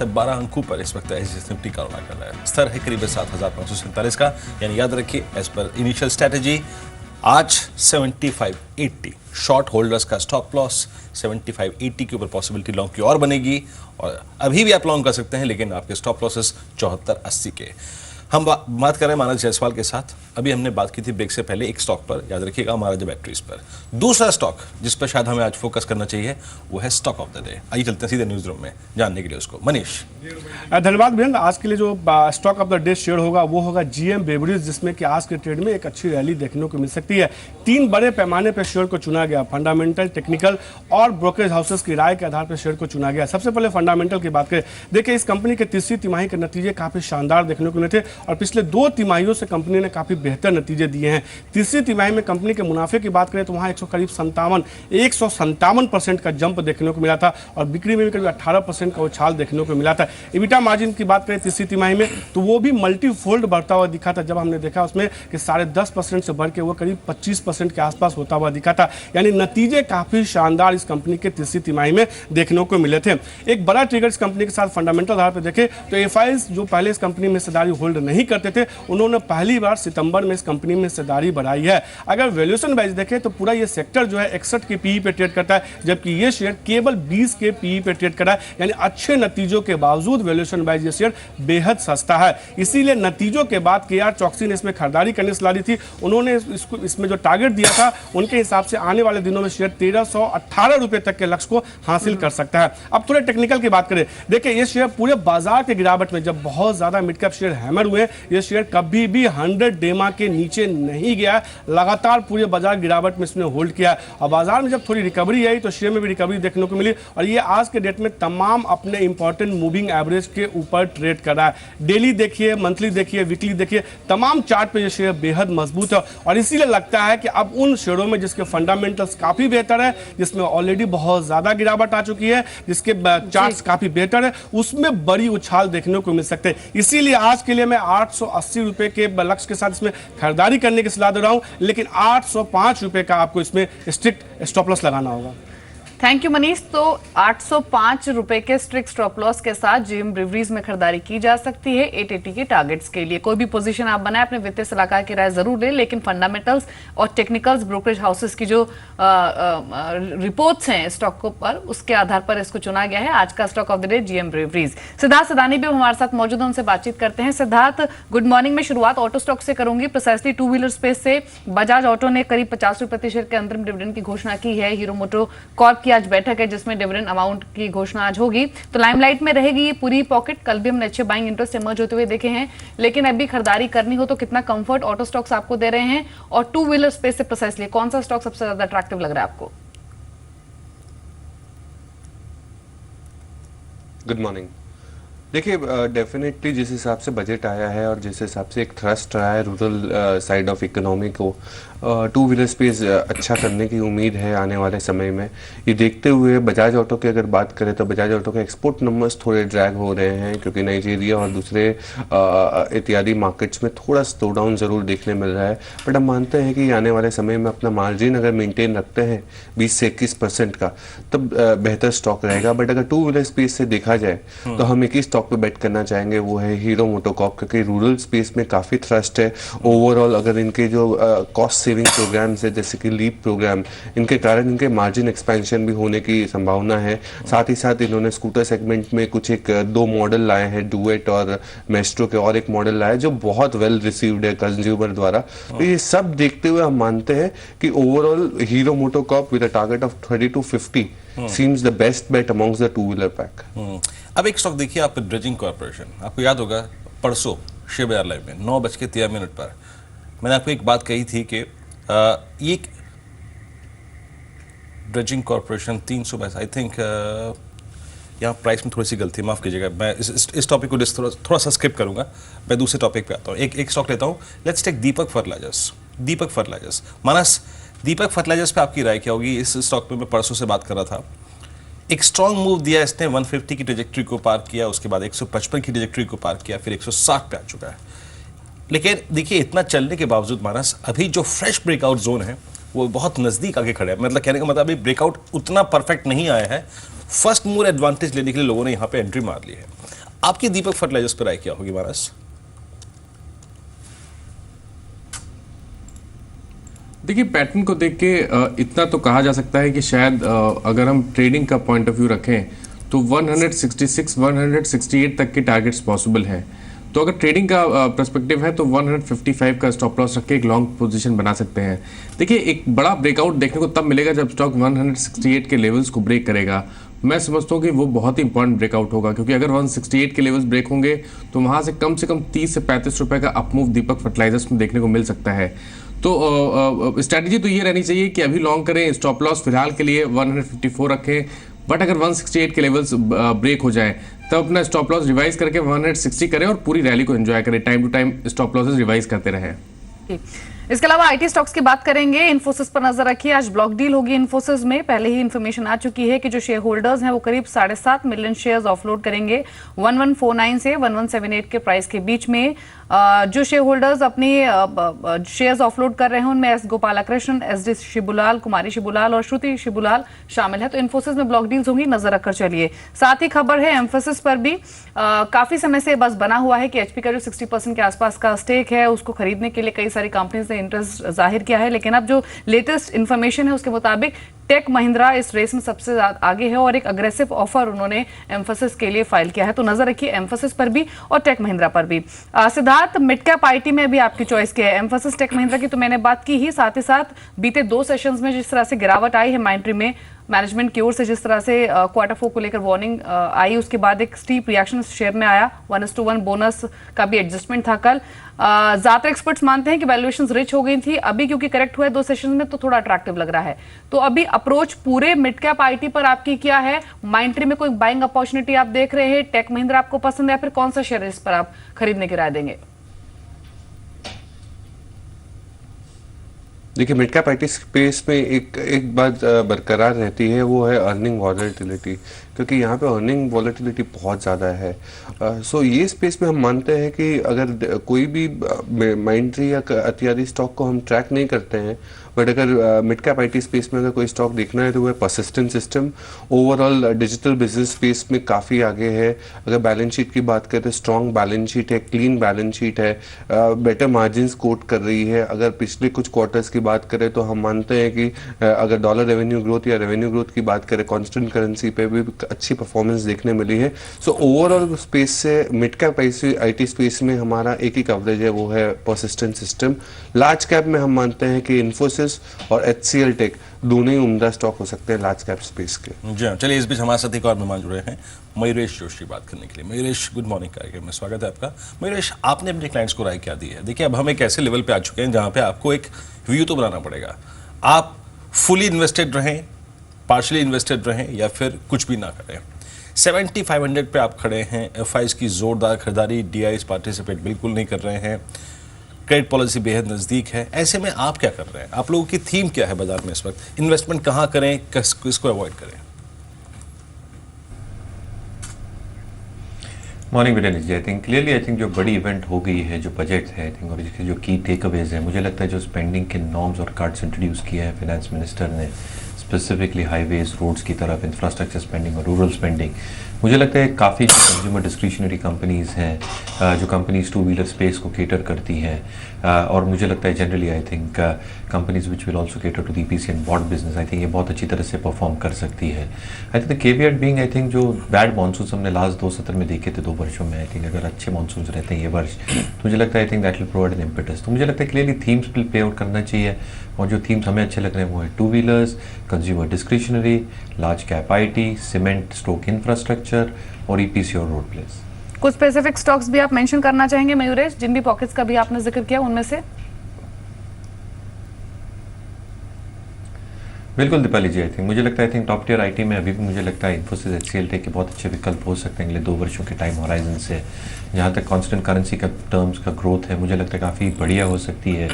12 अंकों पर इस वक्त एसजीएस निफ्टी कारोबार कर रहा है। स्तर है करीब 7,547 का, यानी याद रखिए एज पर इनिशियल स्ट्रेटेजी आज 7580 शॉर्ट होल्डर्स का स्टॉप लॉस 7580 के ऊपर पॉसिबिलिटी लॉन्ग की और बनेगी, और अभी भी आप लॉन्ग कर सकते हैं, लेकिन आपके स्टॉप लॉसेस 7480 के। हम बात कर रहे हैं मानस जायसवाल के साथ। अभी हमने बात की थी ब्रेक से पहले एक स्टॉक पर, याद रखिएगा महाराजा बैटरीज पर। दूसरा स्टॉक जिस पर शायद हमें आज फोकस करना चाहिए वो है स्टॉक ऑफ द डे। आइए चलते हैं सीधे न्यूज रूम में जानने के लिए उसको। मनीष। धन्यवाद वीरेंद्र। आज के लिए जो stock of the day share होगा वो होगा जीएम ब्रेवरीज, जिसमें कि आज के ट्रेड में एक अच्छी रैली देखने को मिल सकती है। 3 बड़े पैमाने पर शेयर को चुना गया, फंडामेंटल, टेक्निकल और ब्रोकरेज हाउसेस की राय के आधार पर शेयर को चुना गया। सबसे पहले फंडामेंटल की बात करें, देखिए इस कंपनी के तीसरी तिमाही के नतीजे काफी शानदार देखने को मिले थे और पिछले 2 तिमाहियों से कंपनी ने काफी बेहतर नतीजे दिए हैं। तीसरी तिमाही में कंपनी के मुनाफे की बात करें तो वहां 157% का जंप देखने को मिला था और बिक्री में भी करीब 18% का उछाल देखने को मिला था। इबिटा मार्जिन की बात करें तीसरी तिमाही में तो वो भी मल्टीफोल्ड बढ़ता हुआ दिखा था, जब हमने देखा उसमें कि 10.5% से बढ़ के वो करीब 25% के आसपास होता हुआ दिखा था। यानी नतीजे काफी शानदार इस कंपनी के तीसरी तिमाही में देखने को मिले थे। एक बड़ा ट्रिगर इस कंपनी के साथ फंडामेंटल आधार पर देखें तो एफआईज जो पहले इस कंपनी में हिस्सेदारी होल्ड नहीं करते थे, उन्होंने पहली बार सितंबर में इस कंपनी में हिस्सेदारी बढ़ाई है। अगर वैल्यूएशन वाइज देखें तो पूरा ये सेक्टर जो है 61 के पीई पे ट्रेड करता है, जबकि ये शेयर केवल 20 के पीई पे ट्रेड कर रहा है। यानी अच्छे नतीजों के बावजूद वैल्यूएशन वाइज ये शेयर बेहद सस्ता है। इसीलिए नतीजों के बाद केआर चौकसी ने इसमें खरीदारी करने सलाह दी थी। उन्होंने इसमें जो टारगेट दिया था उनके हिसाब से आने वाले दिनों में शेयर 1318 रुपए तक के लक्ष्य को हासिल कर सकता है। अब थोड़े टेक्निकल की बात करें, देखिए ये शेयर पूरे बाजार के गिरावट में, जब बहुत ज्यादा मिड कैप शेयर हैमर हुए, ये शेयर कभी भी 100 डेमा के नीचे नहीं गया। लगातार पूरे बाजार गिरावट में इसने होल्ड किया और बाजार में जब थोड़ी रिकवरी आई तो शेयर में भी रिकवरी देखने को मिली और ये आज के डेट में तमाम अपने इंपॉर्टेंट मूविंग एवरेज के ऊपर ट्रेड कर रहा है। डेली देखिए, मंथली देखिए, वीकली देखिए, तमाम चार्ट पे ये शेयर बेहद मजबूत है और इसीलिए लगता है कि अब उन शेयरों में जिसके फंडामेंटल्स काफी बेहतर है, जिसमें ऑलरेडी बहुत ज्यादा गिरावट आ चुकी है, जिसके चार्ट्स काफी बेहतर है, उसमें बड़ी उछाल देखने को मिल सकते हैं। इसीलिए आज के लिए मैं 880 रुपए के लक्ष्य के साथ इसमें खरीदारी करने की सलाह दे रहा हूं, लेकिन 805 रुपए का आपको इसमें स्ट्रिक्ट स्टॉप लॉस लगाना होगा। Thank you Manish. तो 805 रुपए के स्ट्रिक्ट स्टॉप लॉस के साथ जीएम ब्रेवरीज में खरीदारी की जा सकती है 880 के टारगेट्स के लिए। कोई भी पोजीशन आप बनाए अपने वित्तीय सलाहकार की राय जरूर लें, लेकिन फंडामेंटल्स और टेक्निकल्स, ब्रोकरेज हाउसेस की जो रिपोर्ट्स हैं स्टॉक पर, उसके आधार पर इसको चुना गया है। आज का stock of the day GM Breweries. Siddharth Sadani भी हमारे साथ मौजूद है, उनसे बातचीत करते हैं। Siddharth, good morning. में शुरुआत ऑटो स्टॉक से करूंगी, प्रिसाइसली 2 व्हीलर स्पेस से। बजाज ऑटो ने करीब 50 रुपए प्रति शेयर के अंतरिम डिविडेंड की घोषणा की है। हीरो मोटो कॉर्प की आज बैठक है जिसमें डिविडेंड अमाउंट की घोषणा आज होगी, तो लाइमलाइट में रहेगी ये पूरी पॉकेट। कल भी हमने अच्छे बाइंग इंटरेस्ट इमर्ज होते हुए देखे हैं, लेकिन अभी खरीदारी करनी हो तो कितना कंफर्ट ऑटो स्टॉक्स आपको दे रहे हैं, और 2 व्हीलर स्पेस से प्रिसाइसली कौन सा स्टॉक सबसे ज्यादा अट्रैक्टिव लग रहा है आपको? Good morning. देखिए, डेफिनेटली जिस हिसाब से बजट आया है और जिस हिसाब से एक थ्रस्ट रहा है रूरल साइड ऑफ इकोनॉमी को, 2 व्हीलर स्पेस अच्छा करने की उम्मीद है आने वाले समय में। ये देखते हुए बजाज ऑटो की अगर बात करें तो बजाज ऑटो के एक्सपोर्ट नंबर्स थोड़े ड्रैग हो रहे हैं, क्योंकि नाइजीरिया और दूसरे इत्यादि मार्केट्स में थोड़ा स्लो डाउन ज़रूर देखने मिल रहा है। बट हम मानते हैं कि आने वाले समय में अपना मार्जिन अगर मेंटेन रखते हैं 20 से 21% का, तब बेहतर स्टॉक रहेगा। बट अगर 2 व्हीलर स्पेस से देखा जाए तो हम एक ही स्टॉक पे बेट करना चाहेंगे, वो है हीरो मोटोकॉर्प, क्योंकि रूरल स्पेस में काफ़ी थ्रस्ट है। ओवरऑल अगर इनके जो कॉस्ट सेविंग प्रोग्राम्स है जैसे कि लीप प्रोग्राम, इनके कारण इनके मार्जिन एक्सपेंशन भी होने की संभावना है। साथ ही साथ इन्होंने स्कूटर सेगमेंट में कुछ 2 मॉडल लाए हैं, डुएट और मेस्ट्रो के, और एक मॉडल लाया जो बहुत वेल रिसीव्ड है कंज्यूमर द्वारा। तो ये सब देखते हुए हम मानते हैं कि overall hero MotoCorp with a target of 30 to 50 seems the best bet amongst the 2 wheeler pack. अब एक स्टॉक देखिए आप, ड्रेजिंग कॉर्पोरेशन। आपको याद होगा परसों शेयर बाजार लाइव में 9:13 पर मैंने आपको एक बात कही थी कि ये ड्रेजिंग कॉर्पोरेशन 322, आई थिंक यहाँ प्राइस में थोड़ी सी गलती, माफ़ कीजिएगा। मैं इस टॉपिक को थोड़ा सा स्किप करूँगा, मैं दूसरे टॉपिक पे आता हूँ। एक स्टॉक लेता हूँ। Let's take Deepak fertilisers. Manas, Deepak fertilisers पे आपकी राय क्या होगी? इस स्टॉक पे मैं परसों से बात कर रहा था। एक स्ट्रॉन्ग मूव दिया इसने, 150 की ट्रेजेक्ट्री को पार किया, उसके बाद 155 की ट्रेजेक्ट्री को पार किया, फिर 160 पे आ चुका है। लेकिन देखिए इतना चलने के बावजूद मानस, अभी जो फ्रेश ब्रेकआउट जोन है वो बहुत नज़दीक आगे खड़े हैं। मतलब कहने का मतलब अभी ब्रेकआउट उतना परफेक्ट नहीं आया है। फर्स्ट मूवर एडवांटेज लेने के लिए लोगों ने यहाँ पे एंट्री मार ली है। आपकी दीपक फर्टिलाइजर्स पर राय क्या होगी मानस? देखिए, पैटर्न को देख के इतना तो कहा जा सकता है कि शायद अगर हम ट्रेडिंग का पॉइंट ऑफ व्यू रखें तो 166 168 तक के टारगेट्स पॉसिबल हैं। तो अगर ट्रेडिंग का पर्सपेक्टिव है तो 155 का स्टॉप लॉस रख के एक लॉन्ग पोजीशन बना सकते हैं। देखिए, एक बड़ा ब्रेकआउट देखने को तब मिलेगा जब स्टॉक 168 के लेवल्स को ब्रेक करेगा। मैं समझता हूँ कि वो बहुत ही इंपॉर्टेंट ब्रेकआउट होगा, क्योंकि अगर 168 के लेवल्स ब्रेक होंगे तो वहाँ से कम 30 से 35 रुपए का अपमूव दीपक फर्टिलाइजर्स में देखने को मिल सकता है। तो स्ट्रैटेजी तो ये रहनी चाहिए कि अभी लॉन्ग करें, स्टॉप लॉस फिलहाल के लिए 154 रखें, बट अगर 168 के लेवल्स ब्रेक हो जाए तब अपना स्टॉप लॉस रिवाइज करके 160 करें और पूरी रैली को एंजॉय करें। Time to time stop losses revise करते रहें। इसके अलावा आईटी स्टॉक्स की बात करेंगे। इन्फोसिस पर नजर रखिए, आज ब्लॉक डील होगी इन्फोसिस में। पहले ही इन्फॉर्मेशन आ चुकी है कि जो शेयर होल्डर्स हैं वो करीब 7.5 मिलियन शेयर्स ऑफलोड करेंगे 1149 से 1178 के प्राइस के बीच में। जो शेयर होल्डर्स अपनी शेयर्स ऑफलोड कर रहे हैं उनमें S Gopalakrishnan, S D Shibulal, Kumari Shibulal और श्रुति शिबुलाल शामिल है। तो इन्फोसिस में ब्लॉक डील्स होंगी, नजर रखकर चलिए। साथ ही खबर है एम्फोसिस पर भी काफी समय से बस बना हुआ है कि एचपी का जो 60% के आसपास का स्टेक है उसको खरीदने के लिए कई सारी कंपनीज ने इंटरेस्ट जाहिर किया है, लेकिन अब जो लेटेस्ट इंफॉर्मेशन है उसके मुताबिक टेक महिंद्रा इस रेस में सबसे आगे है और एक अग्रेसिव ऑफर उन्होंने एम्फोसिस के लिए फाइल किया है। तो नजर रखिए एम्फोसिस पर भी और टेक महिंद्रा पर भी। सिद्धार्थ, मिड कैप आईटी में भी आपकी चॉइस क्या है? एम्फोसिस, टेक महिंद्रा की तो मैंने बात की ही, साथ ही साथ बीते 2 सेशंस में जिस तरह से गिरावट आई है माइंट्री में, मैनेजमेंट की ओर से जिस तरह से क्वार्टर 4 को लेकर वार्निंग आई, उसके बाद एक स्टीप रिएक्शन शेयर में आया। 1:1 बोनस का भी एडजस्टमेंट था कल। ज्यादातर एक्सपर्ट्स मानते हैं कि वैल्यूएशंस रिच हो गई थी, अभी क्योंकि करेक्ट हुआ है 2 सेशन में तो थोड़ा अट्रैक्टिव लग रहा है। तो अभी अप्रोच पूरे मिड कैप आईटी पर आपकी क्या है? माइंट्री में कोई बाइंग अपॉर्चुनिटी आप देख रहे हैं? टेक महिंद्रा आपको पसंद है या फिर कौन सा शेयर इस पर आप खरीदने की राय देंगे? देखिए, मिड कैप आईटी स्पेस में एक बात बरकरार रहती है, वो है अर्निंग वॉलेटिलिटी, क्योंकि यहाँ पे अर्निंग वॉलेटिलिटी बहुत ज़्यादा है। सो ये स्पेस में हम मानते हैं कि अगर कोई भी माइंट्री या इत्यादि स्टॉक को हम ट्रैक नहीं करते हैं, बट अगर मिड कैप आईटी स्पेस में अगर कोई स्टॉक देखना है तो वो है persistent system. Overall digital business space में काफ़ी आगे है। अगर बैलेंस शीट की बात करें तो स्ट्रॉन्ग बैलेंस शीट है, क्लीन बैलेंस शीट है, बेटर मार्जिन्स कोट कर रही है। अगर पिछले कुछ क्वार्टर्स की बात करें तो हम मानते हैं कि अगर डॉलर रेवेन्यू ग्रोथ या रेवेन्यू ग्रोथ की बात करें कॉन्स्टेंट करेंसी पे भी अच्छी परफॉर्मेंस देखने मिली है। सो ओवरऑल स्पेस से मिड कैप आईटी स्पेस में हमारा एक ही कवरेज है, वो है परसिस्टेंट सिस्टम। लार्ज कैप में हम मानते हैं कि इन्फोसिस और एचसीएल टेक दोनों ही उम्दा स्टॉक हो सकते हैं लार्ज कैप स्पेस के। जी हाँ, चलिए इस बीच हमारे साथ एक और मेहमान जुड़े हैं, मयूरेश जोशी, बात करने के लिए। मयूरेश, गुड मॉर्निंग कार्यक्रम में स्वागत है आपका। मयूरेश, आपने अपने क्लाइंट्स को राय क्या दी है? देखिए, अब हम एक ऐसे लेवल पे आ चुके हैं जहाँ पे आपको एक व्यू तो बनाना पड़ेगा। आप फुली इन्वेस्टेड रहें, पार्शली इन्वेस्टेड रहें या फिर कुछ भी ना करें। 7500 पे आप खड़े हैं, एफआईज की जोरदार खरीदारी, डीआईज पार्टिसिपेट बिल्कुल नहीं कर रहे हैं, क्रेडिट पॉलिसी बेहद नज़दीक है। ऐसे में आप क्या कर रहे हैं? आप लोगों की थीम क्या है बाजार में इस वक्त? इन्वेस्टमेंट कहाँ करें, किसको अवॉइड करें? मॉर्निंग विनय जी, आई थिंक जो बड़ी इवेंट हो गई है, जो बजट है, आई थिंक, और इसके जो की टेक अवेज है, मुझे लगता है जो स्पेंडिंग के नॉर्म्स और कार्ड्स इंट्रोड्यूस किए हैं फाइनेंस मिनिस्टर ने, स्पेसिफिकली हाईवेज, रोड्स की तरफ, इंफ्रास्ट्रक्चर स्पेंडिंग और रूरल स्पेंडिंग, मुझे लगता है काफ़ी कंज्यूमर डिस्क्रिशनरी कंपनीज़ हैं, जो कंपनीज 2 व्हीलर स्पेस को केटर करती हैं, और मुझे लगता है generally I think companies which will also cater to the EPC and BOT business, I think ये बहुत अच्छी तरह से परफॉर्म कर सकती है। I think the caveat being, I think जो बैड मानसून हमने लास्ट 2 सत्र में देखे थे 2 वर्षों में, आई थिंक अगर अच्छे मानसून रहते हैं ये वर्ष तो मुझे लगता है I think that will provide an impetus. तो मुझे लगता है क्लियरली थीम्स पे प्ले आउट करना चाहिए, और जो थीम्स हमें अच्छे लग रहे हैं वो है 2 wheelers, consumer discretionary, large cap IT, cement stroke infrastructure और ईपीसी और रोड प्लेस। कुछ स्पेसिफिक स्टॉक्स भी आप मेंशन करना चाहेंगे मयूरेश, जिन भी पॉकेट्स का भी आपने जिक्र किया उनमें से? बिल्कुल दीपाली जी, आई थिंक मुझे लगता है I think top tier IT में अभी भी मुझे लगता है इन्फोसिस, एचसीएल टेक के बहुत अच्छे विकल्प हो सकते हैं अगले 2 वर्षों के टाइम होराइजन से। जहाँ तक कांस्टेंट करेंसी का टर्म्स का ग्रोथ है, मुझे लगता है काफ़ी बढ़िया हो सकती है,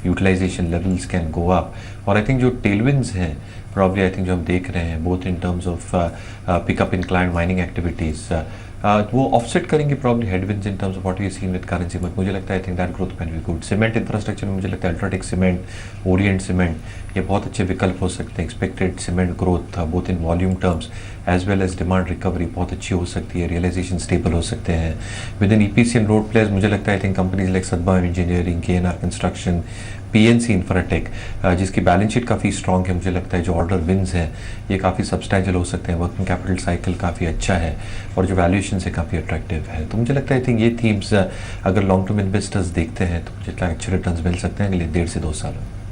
utilisation levels can go up, और आई थिंक जो टेलविंड्स हैं प्रॉब्ली आई थिंक जो हम देख रहे हैं both in terms of pickup in client mining activities, वो ऑफसेट करेंगे probably headwinds in terms of what we seen with currency, but मुझे लगता है I think that growth can be good. Cement infrastructure में मुझे लगता है अल्ट्राटेक सीमेंट, ओरिएंट सीमेंट, ये बहुत अच्छे विकल्प हो सकते हैं। Expected cement growth both in volume terms as well as demand recovery बहुत अच्छी हो सकती है, रियलाइजेशन स्टेबल हो सकते हैं। Within EPC and road players मुझे लगता है I think companies like Sadbhav engineering, KNR construction, PNC Infratech, जिसकी बैलेंस शीट काफ़ी स्ट्रॉन्ग है, मुझे लगता है जो ऑर्डर विन्स हैं ये काफ़ी सब्सटैंशियल हो सकते हैं, वर्किंग कैपिटल साइकिल काफ़ी अच्छा है और जो वैल्यूएशन से काफ़ी अट्रैक्टिव है। तो मुझे लगता है आई थिंक ये थीम्स अगर लॉन्ग टर्म इन्वेस्टर्स देखते हैं तो मुझे लगता है अच्छे रिटर्न्स मिल सकते हैं अगले 1.5 से 2 सालों में।